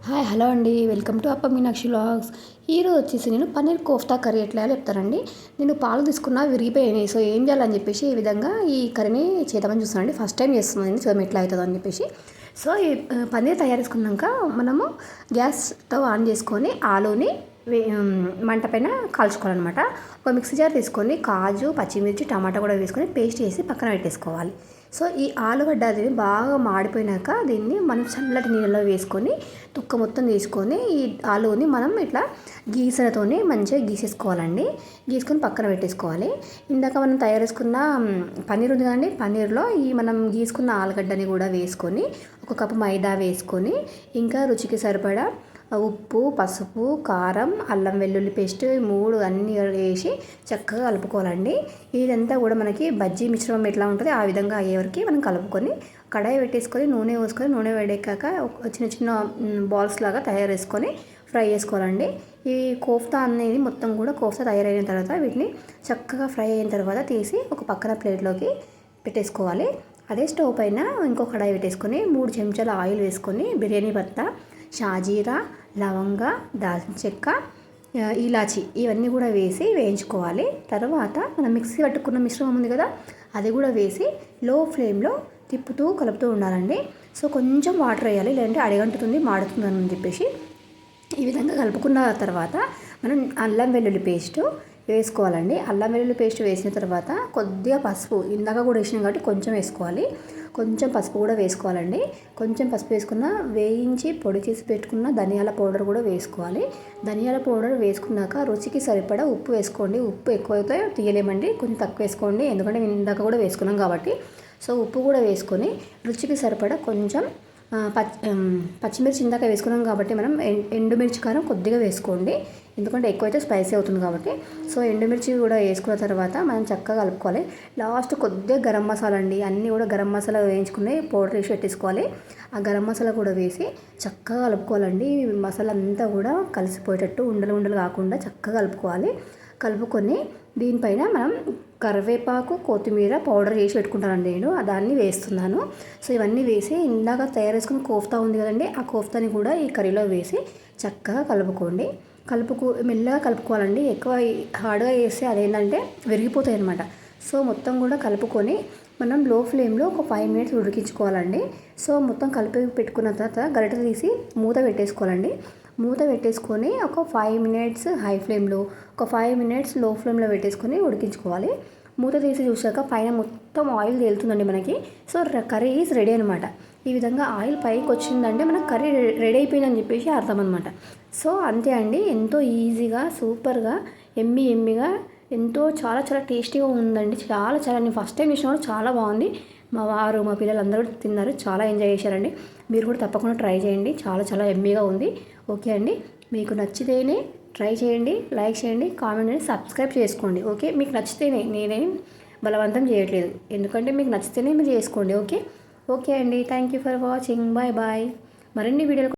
Hello అండి. Welcome to అప్ప Meenakshi vlogs. ఈరోజు వచ్చేసి నేను పన్నీర్ కోఫ్తా కర్రీ ఎట్లా చెప్తానండి. నేను పాలు తీసుకున్నా విరిగిపోయినాయి. సో ఏం చేయాలని చెప్పేసి ఈ విధంగా ఈ కర్రీని చేద్దామని చూస్తానండి. ఫస్ట్ టైం చేస్తున్నాను, చూద్దాం ఎట్లా అవుతుందో అని చెప్పేసి. సో ఈ పన్నీర్ తయారు చేసుకున్నాక మనము గ్యాస్ స్టవ్ ఆన్ చేసుకొని ఆలూని మంట పైన కాల్చుకోవాలన్నమాట. ఒక మిక్సీ జార్ తీసుకొని కాజు, పచ్చిమిర్చి, టమాటా కూడా వేసుకొని పేస్ట్ చేసి పక్కన పెట్టేసుకోవాలి. సో ఈ ఆలుగడ్డ అది బాగా మాడిపోయినాక దీన్ని మనం చల్లటి నీళ్ళలో వేసుకొని తొక్క మొత్తం తీసుకొని ఈ ఆలుని మనం ఇట్లా గీసలతోని మంచిగా గీసేసుకోవాలండి. గీసుకొని పక్కన పెట్టేసుకోవాలి. ఇందాక మనం తయారు చేసుకున్న పన్నీర్ ఉంది కదండి, పన్నీర్లో ఈ మనం గీసుకున్న ఆలుగడ్డని కూడా వేసుకొని ఒక కప్పు మైదా వేసుకొని ఇంకా రుచికి సరిపడా ఉప్పు, పసుపు, కారం, అల్లం వెల్లుల్లి పేస్ట్ మూడు అన్నీ వేసి చక్కగా కలుపుకోవాలండి. ఇదంతా కూడా మనకి బజ్జీ మిశ్రమం ఎట్లా ఉంటుంది ఆ విధంగా అయ్యేవరకు మనం కలుపుకొని కడాయి పెట్టేసుకొని నూనె పోసుకొని నూనె వేడెక్కాక చిన్న చిన్న బాల్స్ లాగా తయారు చేసుకొని ఫ్రై చేసుకోవాలండి. ఈ కోఫ్తా అనేది మొత్తం కూడా కోఫ్తా తయారైన తర్వాత వీటిని చక్కగా ఫ్రై అయిన తర్వాత తీసి ఒక పక్కన ప్లేట్లోకి పెట్టేసుకోవాలి. అదే స్టవ్ పైన ఇంకో కడాయి పెట్టేసుకొని 3 చెంచాల ఆయిల్ వేసుకొని బిర్యానీ పత్తా, షాజీరా, లవంగ, దాల్చిన చెక్క, ఇలాచి ఇవన్నీ కూడా వేసి వేయించుకోవాలి. తర్వాత మనం మిక్సీ పట్టుకున్న మిశ్రమం ఉంది కదా అది కూడా వేసి లో ఫ్లేమ్లో తిప్పుతూ కలుపుతూ ఉండాలండి. సో కొంచెం వాటర్ వేయాలి, లేదంటే అడిగంటుతుంది మాడుతుంది అని చెప్పేసి. ఈ విధంగా కలుపుకున్న తర్వాత మనం అల్లం వెల్లుల్లి పేస్ట్ వేసుకోవాలండి. అల్లం వెల్లుల్లి పేస్ట్ వేసిన తర్వాత కొద్దిగా పసుపు ఇందాక కూడా వేసినాం కాబట్టి కొంచెం వేసుకోవాలి. కొంచెం పసుపు కూడా వేసుకోవాలండి. కొంచెం పసుపు వేసుకున్న వేయించి పొడి చేసి పెట్టుకున్న ధనియాల పౌడర్ కూడా వేసుకోవాలి. ధనియాల పౌడర్ వేసుకున్నాక రుచికి సరిపడా ఉప్పు వేసుకోండి. ఉప్పు ఎక్కువైతే తీయలేమండి, కొంచెం తక్కువ వేసుకోండి, ఎందుకంటే ఇందాక కూడా వేసుకున్నాం కాబట్టి. సో ఉప్పు కూడా వేసుకొని రుచికి సరిపడా కొంచెం పచ్చిమిర్చి ఇందాక వేసుకున్నాం కాబట్టి మనం ఎండుమిర్చి కారం కొద్దిగా వేసుకోండి, ఎందుకంటే ఎక్కువైతే స్పైసీ అవుతుంది కాబట్టి. సో ఎండుమిర్చి కూడా వేసుకున్న తర్వాత మనం చక్కగా కలుపుకోవాలి. లాస్ట్ కొద్దిగా గరం మసాలా అండి, అన్నీ కూడా గరం మసాలా వేయించుకుని పౌడర్ వేసి పెట్టేసుకోవాలి. ఆ గరం మసాలా కూడా వేసి చక్కగా కలుపుకోవాలండి. మసాలా అంతా కూడా కలిసిపోయేటట్టు ఉండలు ఉండలు కాకుండా చక్కగా కలుపుకోవాలి. కలుపుకొని దీనిపైన మనం కరివేపాకు, కొత్తిమీర పౌడర్ చేసి పెట్టుకుంటానండి, నేను దాన్ని వేస్తున్నాను. సో ఇవన్నీ వేసి ఇందాక తయారు చేసుకున్న కోఫ్తా ఉంది కదండి, ఆ కోఫ్తాని కూడా ఈ కర్రీలో వేసి చక్కగా కలుపుకోండి. మెల్లగా కలుపుకోవాలండి. ఎక్కువ హార్డ్గా వేస్తే అదేంటంటే విరిగిపోతాయి అన్నమాట. సో మొత్తం కూడా కలుపుకొని మనం లో ఫ్లేమ్లో ఒక 5 మినిట్స్ ఉడికించుకోవాలండి. సో మొత్తం కలిపి పెట్టుకున్న తర్వాత గరిటె తీసి మూత పెట్టేసుకోవాలండి. మూత పెట్టేసుకొని ఒక 5 మినిట్స్ హై ఫ్లేమ్లో, ఒక 5 మినిట్స్ లో ఫ్లేమ్లో పెట్టేసుకొని ఉడికించుకోవాలి. మూత తీసి చూసాక పైన మొత్తం ఆయిల్ తేలుతుందండి మనకి. సో కర్రీ ఈజ్ రెడీ అనమాట. ఈ విధంగా ఆయిల్ పైకి వచ్చిందంటే మనకు కర్రీ రెడీ అయిపోయిందని చెప్పేసి అర్థం అనమాట. సో అంతే అండి, ఎంతో ఈజీగా సూపర్గా ఎమ్మిగా ఎంతో చాలా చాలా టేస్టీగా ఉందండి. చాలా నేను ఫస్ట్ టైం చేసినప్పుడు చాలా బాగుంది. మా వారు మా పిల్లలు అందరూ తిన్నారు, చాలా ఎంజాయ్ చేశారండి. మీరు కూడా తప్పకుండా ట్రై చేయండి, చాలా ఎమ్మీగా ఉంది. ఓకే అండి, మీకు నచ్చితేనే ట్రై చేయండి, లైక్ చేయండి, కామెంట్ చేయండి, సబ్స్క్రైబ్ చేసుకోండి. ఓకే, మీకు నచ్చితేనే, నేనేం బలవంతం చేయట్లేదు, ఎందుకంటే మీకు నచ్చితేనే మీరు చేసుకోండి. ఓకే అండి, thank you for watching. Bye మరిన్ని వీడియోలు